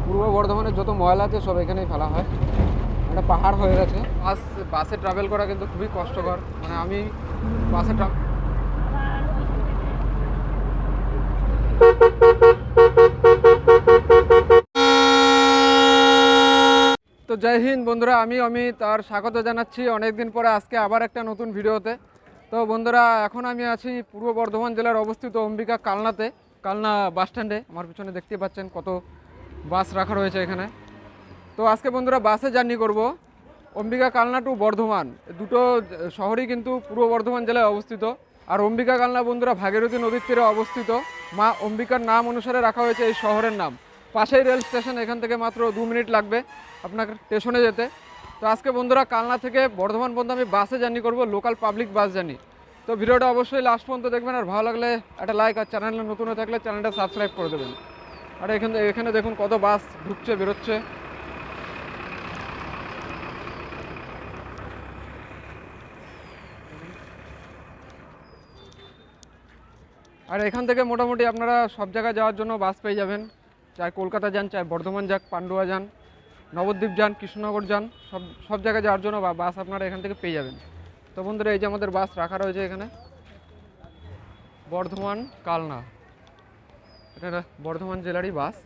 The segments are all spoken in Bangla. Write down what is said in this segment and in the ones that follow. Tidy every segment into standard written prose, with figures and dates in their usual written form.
পূর্ব বর্ধমানের যত ময়লা আছে সব এখানেই ফেলা হয়, একটা পাহাড় হয়ে গেছে। বাসে ট্রাভেল করা কিন্তু খুবই কষ্টকর, মানে আমি বাসে তো জয় হিন্দ বন্ধুরা, আমি অমিত আর স্বাগত জানাচ্ছি অনেকদিন পরে আজকে আবার একটা নতুন ভিডিওতে। তো বন্ধুরা, এখন আমি আছি পূর্ব বর্ধমান জেলার অবস্থিত অম্বিকা কালনাতে, কালনা বাস স্ট্যান্ডে। আমার পিছনে দেখতে পাচ্ছেন কত বাস রাখা রয়েছে এখানে। তো আজকে বন্ধুরা বাসে জার্নি করব অম্বিকা কালনা টু বর্ধমান। দুটো শহরই কিন্তু পূর্ব বর্ধমান জেলায় অবস্থিত। আর অম্বিকা কালনা বন্ধুরা ভাগীরথী নদীর তীরে অবস্থিত। মা অম্বিকার নাম অনুসারে রাখা হয়েছে এই শহরের নাম। পাশেই রেল স্টেশন, এখান থেকে মাত্র 2 মিনিট লাগবে আপনার স্টেশনে যেতে। তো আজকে বন্ধুরা কালনা থেকে বর্ধমান পর্যন্ত আমি বাসে জার্নি করব, লোকাল পাবলিক বাস জার্নি। তো ভিডিওটা অবশ্যই লাস্ট পর্যন্ত দেখবেন, আর ভালো লাগলে একটা লাইক, আর চ্যানেলে নতুন হয়ে থাকলে চ্যানেলটা সাবস্ক্রাইব করে দেবেন। আর এখানে দেখুন কত বাস ঢুকছে বেরোচ্ছে। আর এখান থেকে মোটামুটি আপনারা সব জায়গায় যাওয়ার জন্য বাস পেয়ে যাবেন, চাই কলকাতা যান, চাই বর্ধমান যান, পান্ডুয়া যান, নবদ্বীপ যান, কৃষ্ণনগর যান, সব জায়গায় যাওয়ার জন্য বাস আপনারা এখান থেকে পেয়ে যাবেন। তো বন্ধুরা, এই যে আমাদের বাস রাখা রয়েছে এখানে, বর্ধমান কালনা, এটা বর্ধমান জেলারই বাস।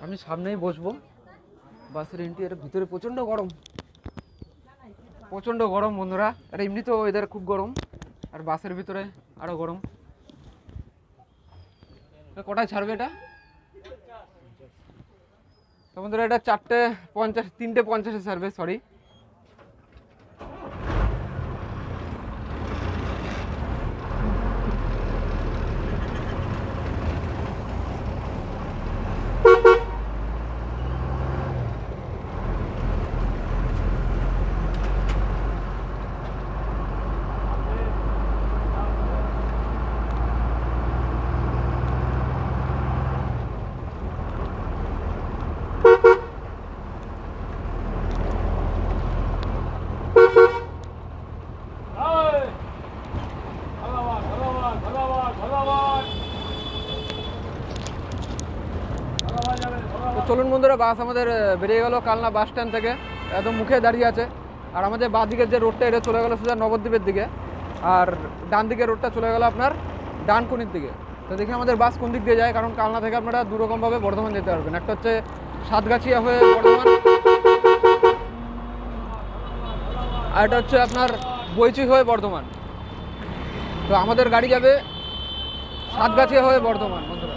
আমি সামনেই বসবো, বাসের ইন্টেরিয়রের ভিতরে প্রচণ্ড গরম বন্ধুরা। আর এমনিতেও ওয়েদার খুব গরম, আর বাসের ভিতরে আরও গরম। কটায় ছাড়বে এটা? তো বন্ধুরা, এটা 3:50 ছাড়বে, সরি। তো চলুন বন্ধুরা, বাস আমাদের বেরিয়ে গেল কালনা বাস স্ট্যান্ড থেকে, একদম মুখে দাঁড়িয়ে আছে। আর আমাদের বাঁ দিকের যে রোডটা, এটা চলে গেল সোজা নবদ্বীপের দিকে, আর ডান দিকের রোডটা চলে গেল আপনার ডানকুনির দিকে। তো দেখি আমাদের বাস কোন দিক দিয়ে যায়, কারণ কালনা থেকে আপনারা দুরকমভাবে বর্ধমান যেতে পারবেন। একটা হচ্ছে সাতগাছিয়া হয়ে বর্ধমান, আর এটা হচ্ছে আপনার বইচি হয়ে বর্ধমান। তো আমাদের গাড়ি যাবে সাতগাছিয়া হয়ে বর্ধমান বন্ধুরা।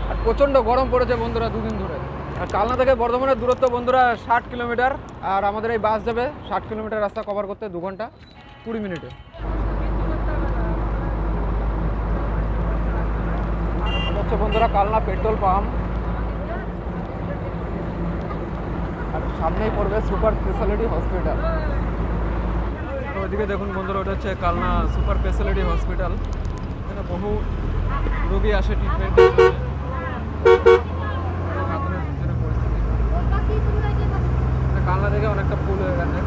আর প্রচণ্ড গরম পড়েছে বন্ধুরা 2 দিন ধরে। আর কালনা থেকে বর্ধমানের দূরত্ব বন্ধুরা 60 কিলোমিটার, আর আমাদের এই বাস যাবে 60 কিলোমিটার রাস্তা কভার করতে 2 ঘন্টা 20 মিনিটে। হচ্ছে বন্ধুরা কালনা পেট্রোল পাম্প, আর সামনেই পড়বে সুপার স্পেশালিটি হসপিটাল। তো ওইদিকে দেখুন বন্ধুরা, ওটা হচ্ছে কালনা সুপার স্পেশালিটি হসপিটাল। এখানে বহু রোগী আসে ট্রিটমেন্টের জন্য। কালনা থেকে অনেকটা ফুল হয়ে গেছে।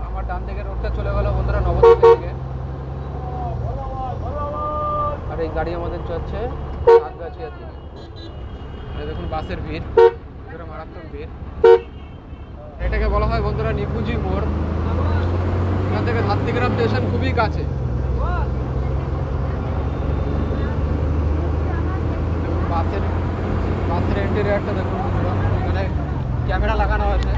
আমার ডান দিকের রোডটা চলে গেল বন্ধুরা নবদ্বীপের দিকে, আর এই গাড়ি আমাদের যাচ্ছে সাতগাছিয়ার দিকে। দেখুন বাসের ভিড়, মারাত্মক ভিড়। এটাকে বলা হয় বন্ধুরা নিকুঞ্জি মোড়। এখান থেকে ধাত্রীগ্রাম স্টেশন খুবই কাছে। বাসের ইন্টেরিয়রটা দেখুন, এখানে ক্যামেরা লাগানো আছে।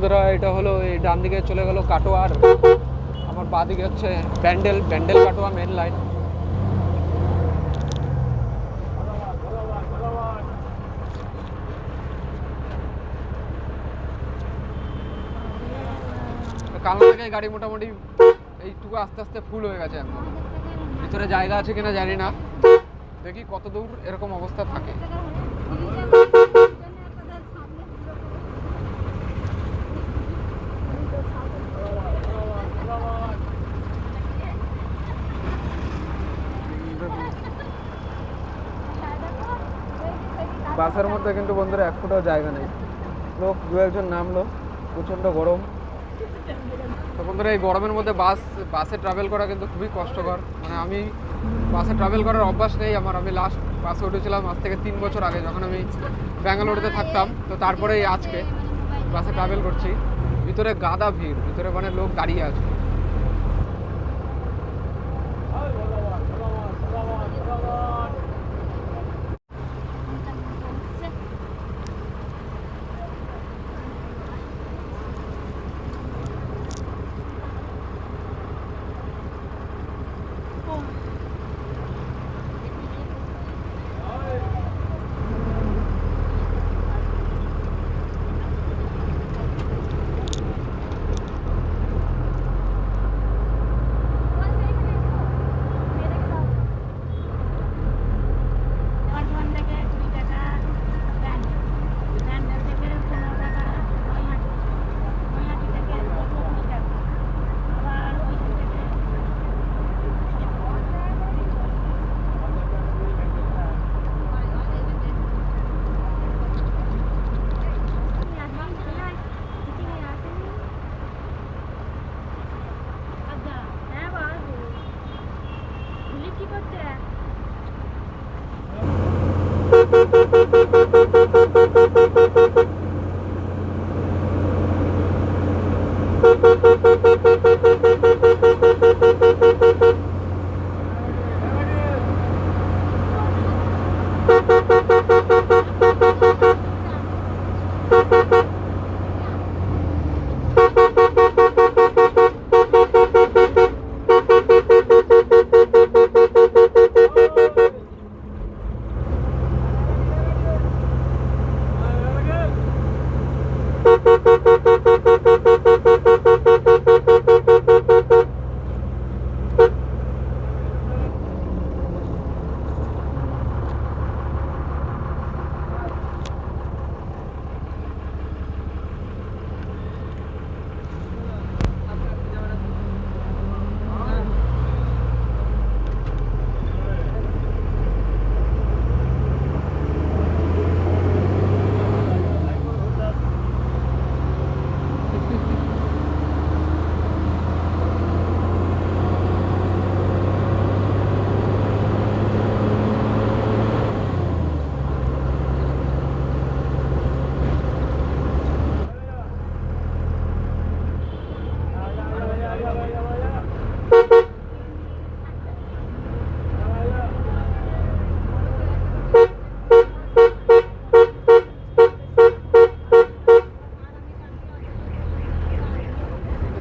বন্ধুরা এটা হলো এই ডান দিকে চলে গেল কাটোয়ার, আমার বাঁ দিকে হচ্ছে ব্যান্ডেল, ব্যান্ডেল কাটোয়া মেন লাইন। কালনা থেকে গাড়ি মোটামুটি এইটুকু আস্তে আস্তে ফুল হয়ে গেছে একদম। ভিতরে জায়গা আছে কিনা জানি না, দেখি কত দূর এরকম অবস্থা থাকে। বাসের মধ্যে কিন্তু বন্ধুরা এক ফুটাও জায়গা নেই, লোক দু একজন নামলো, প্রচণ্ড গরম। তো বন্ধুরা এই গরমের মধ্যে বাসে ট্রাভেল করা কিন্তু খুবই কষ্টকর। মানে আমি বাসে ট্রাভেল করার অভ্যাস নেই আমার। আমি লাস্ট বাসে উঠেছিলাম আজ থেকে 3 বছর আগে, যখন আমি ব্যাঙ্গালোরেতে থাকতাম। তো তারপরেই আজকে বাসে ট্রাভেল করছি। ভিতরে গাদা ভিড়, ভিতরে মানে লোক দাঁড়িয়ে আছে।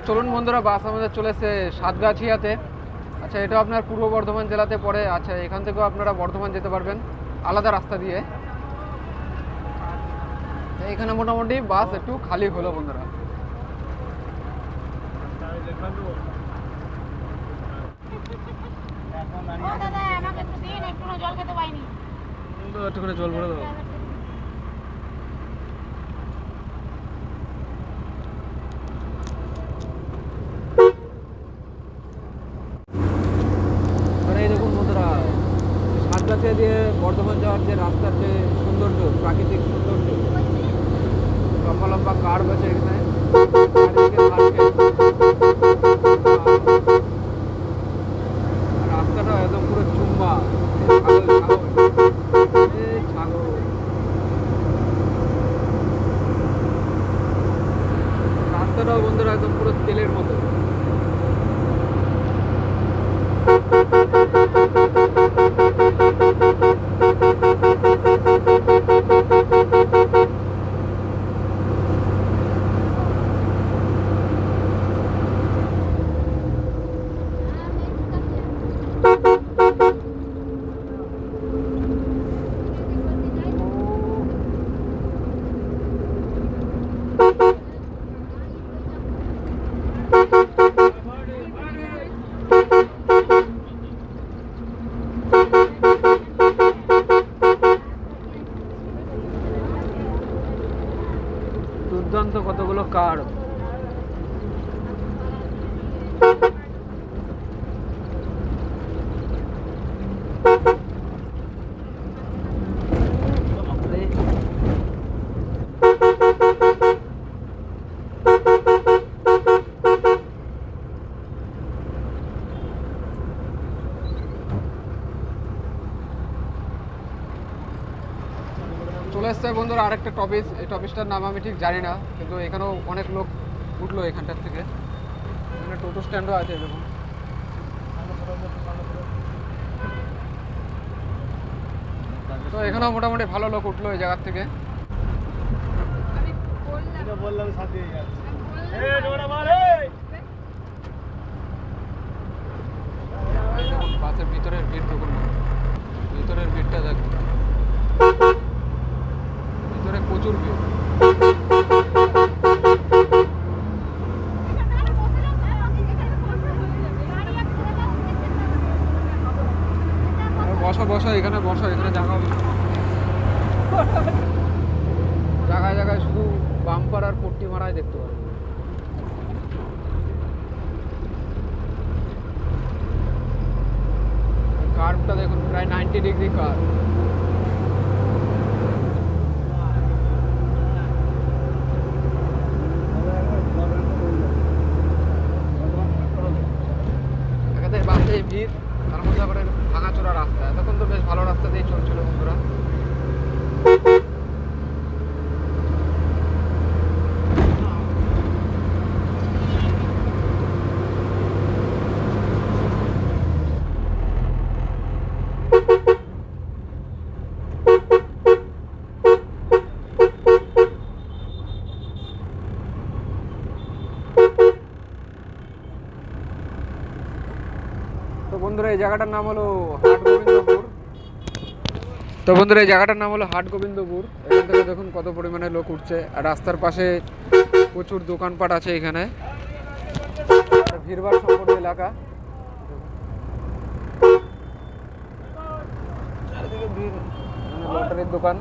চলুন বন্ধুরা, বাস আমাদের চলেছে সাতগাছিয়াতে। আচ্ছা, এটা আপনার পূর্ব বর্ধমান জেলাতে পড়ে। আচ্ছা, এখান থেকেও আপনারা বর্ধমান যেতে পারবেন আলাদা রাস্তা দিয়ে। এখানে মোটামুটি বাস একটু খালি হলো বন্ধুরা। একটুখানি জল ভরে দেবো। সাতগাছিয়া দিয়ে বর্ধমান যাওয়ার যে রাস্তার যে সৌন্দর্য, প্রাকৃতিক সৌন্দর্য, লম্বা লম্বা কার্ভ আছে এখানে, রাস্তাটা একদম পুরো চুম্বা, রাস্তাটাও বন্ধুরা একদম পুরো তেলের মতো। দুর্দান্ত কতগুলো কার। চলে এসছে বন্ধুরা আরেকটা টপিস। এই টপিসটার নাম আমি ঠিক জানি না, কিন্তু এখানেও অনেক লোক উঠলো এখানটার থেকে। এখানে টোটো স্ট্যান্ডও আছে দেখুন। তো এখানেও মোটামুটি ভালো লোক উঠলো এই জায়গার থেকে। দেখুন বাসের ভিতরের ভিড় দেখুন, ভিতরের ভিড়টা দেখুন, ভিতরে প্রচুর ভিড়। বসো বসো, এখানে বসো, এখানে জায়গা হবে। জায়গায় জায়গায় শুধু বাম্পার আর পট্টি মারাই দেখতে পাবে। কার্ভটা দেখুন, প্রায় 90 ডিগ্রি কার্ভ। এখানে বাসে ভিড়, তার মধ্যে আবার ভাঙাচোরা রাস্তা। এতক্ষণ তো বেশ ভালো রাস্তা দিয়ে চলছিল বন্ধুরা। তো বন্ধুরা এই জায়গাটার নাম হলো হাটগোবিন্দপুর। তো বন্ধুরা এই জায়গাটার নাম হলো হাটগোবিন্দপুর। এখান থেকে দেখুন কত পরিমাণে লোক উঠছে, আর রাস্তার পাশে প্রচুর দোকানপাট আছে। এখানে ভিড়ভাড় সম্পন্ন এলাকা, চারিদিকে ভিড়, লটারির দোকান।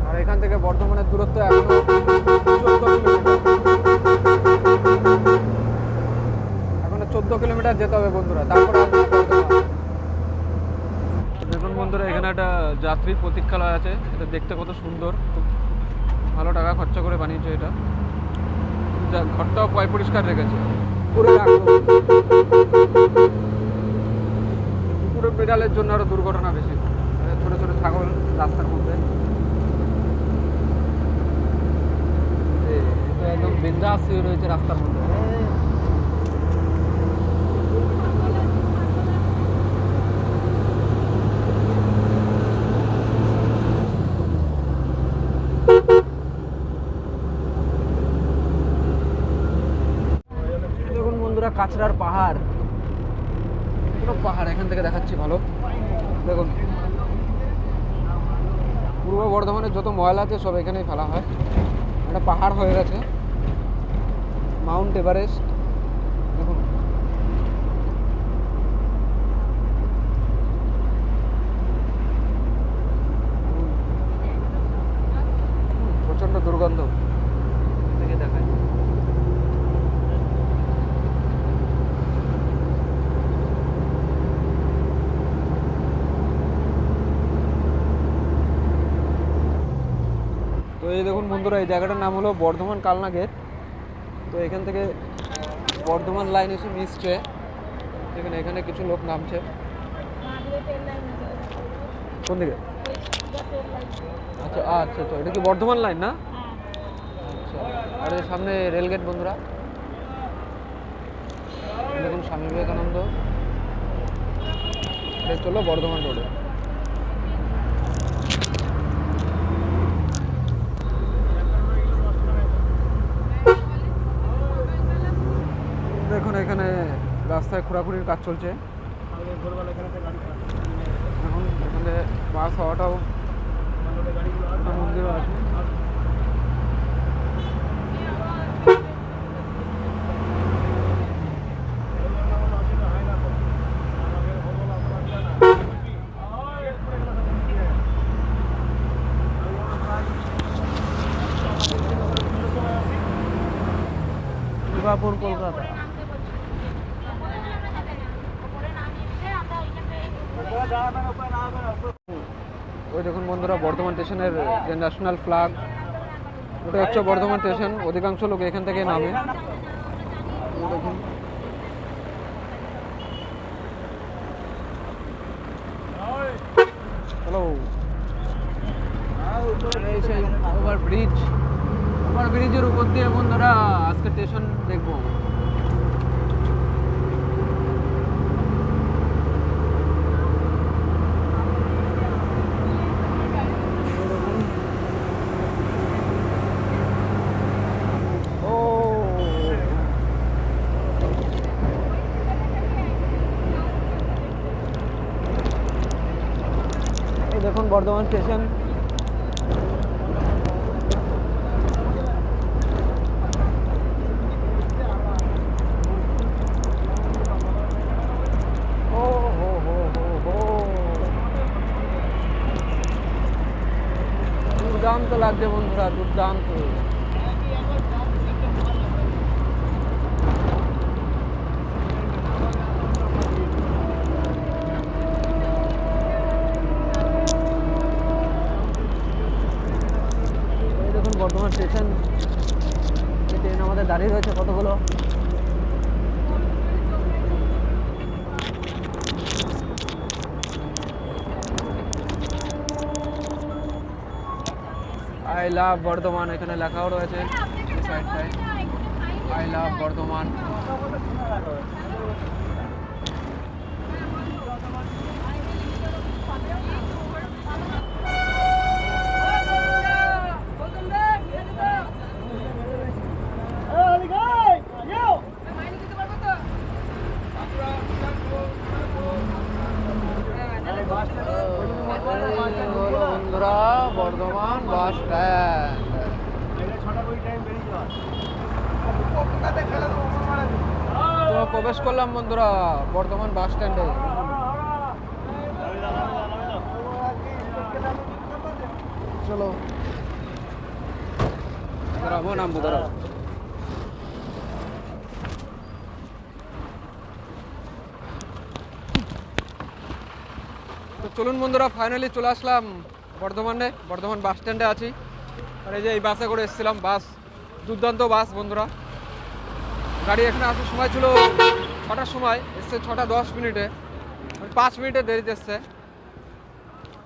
আর এখান থেকে বর্ধমানের দূরত্ব এখনো 14 কিলোমিটার যেতে হবে বন্ধুরা, তারপরে আসবে বর্ধমান। দেখুন বন্ধুরা এখানে একটা যাত্রী প্রতীক্ষালয় আছে। এটা দেখতে কত সুন্দর, খুব ভালো টাকা খরচা করে বানিয়েছে এটা। ঘরটাও পয় পরিষ্কার রেখেছে, পুরো কুকুরের বিড়ালের জন্য আরো দুর্ঘটনা বেশি। ছোট ছোট ছাগল রাস্তার মধ্যে, একদম বিন্দাস শুয়ে রয়েছে রাস্তার মধ্যে। দেখুন বন্ধুরা কাঁচরার পাহাড়, পুরো পাহাড় এখান থেকে দেখাচ্ছি ভালো। দেখুন পূর্ব বর্ধমানের যত ময়লা আছে সব এখানেই ফেলা হয়। একটা পাহাড় হয়ে গেছে মাউন্ট এভারেস্ট। দেখুন প্রচণ্ড দুর্গন্ধ থেকে দেখায়। তো এই দেখুন বন্ধুরা এই জায়গাটার নাম হলো বর্ধমান কালনা গেট। তো এখান থেকে বর্ধমান লাইন এসে মিশছে। দেখুন এখানে কিছু লোক নামছে। কোন দিকে? আচ্ছা আচ্ছা আচ্ছা, এটা কি বর্ধমান লাইন না? আচ্ছা, আর এর সামনে রেলগেট বন্ধুরা। দেখুন স্বামী বিবেকানন্দ, এটা চলো বর্ধমান রোডে। দেখুন এখানে রাস্তায় খোঁড়াখুড়ির কাজ চলছে। এখন এখানে বাস হওয়াটাও মন্দিরও আছে। দুর্গাপুর কলকাতা। ওই দেখুন বন্ধুরা বর্ধমান স্টেশনের যে ন্যাশনাল ফ্ল্যাগ, ওটা হচ্ছে বর্ধমান স্টেশন। অধিকাংশ লোক এখান থেকে নামে। এই দেখুন হ্যালো, এই সেই ওভারব্রিজের উপর দিয়ে বন্ধুরা আজকে স্টেশন দেখবো। এই দেখুন বর্ধমান স্টেশন। ও হো হো হো হো, দুর্দান্ত লাগছে বন্ধুরা, দুর্দান্ত। এই দেখুন বর্ধমান স্টেশন, ট্রেন আমাদের দাঁড়িয়ে রয়েছে কতগুলো। আই লাভ বর্ধমান এখানে লেখাও রয়েছে এই সাইডটায়, আই লাভ বর্ধমান। বন্ধুরা বর্ধমান বাস স্ট্যান্ড। তো প্রবেশ করলাম বন্ধুরা বর্ধমান বাস স্ট্যান্ডে। চলো দাঁড়াবো, নামবো, দাঁড়াবো। তো চলুন বন্ধুরা ফাইনালি চলে আসলাম বর্ধমান বাস স্ট্যান্ডে আছি। আর এই যে এই বাসে করে এসেছিলাম, বাস দুর্দান্ত বাস বন্ধুরা। গাড়ি এখানে আসার সময় ছিল 6টার সময়, এসছে 6টা 10 মিনিটে, 5 মিনিটের দেরিতে এসছে।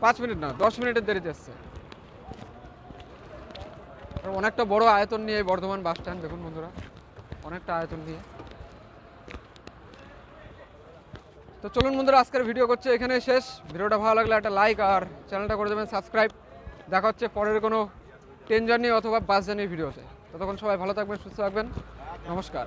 5 মিনিট না, 10 মিনিটের দেরিতে এসছে। অনেকটা বড় আয়তন নিয়ে বর্ধমান বাস স্ট্যান্ড দেখুন বন্ধুরা, অনেকটা আয়তন নিয়ে। তো চলুন বন্ধুরা আজকের ভিডিও করছে এখানে শেষ। ভিডিওটা ভালো লাগলে একটা লাইক আর চ্যানেলটা করে দেবেন সাবস্ক্রাইব। দেখা হচ্ছে পরের কোনো ট্রেন জার্নি অথবা বাস জার্নির ভিডিওতে। ততক্ষণ সবাই ভালো থাকবেন, সুস্থ থাকবেন। নমস্কার।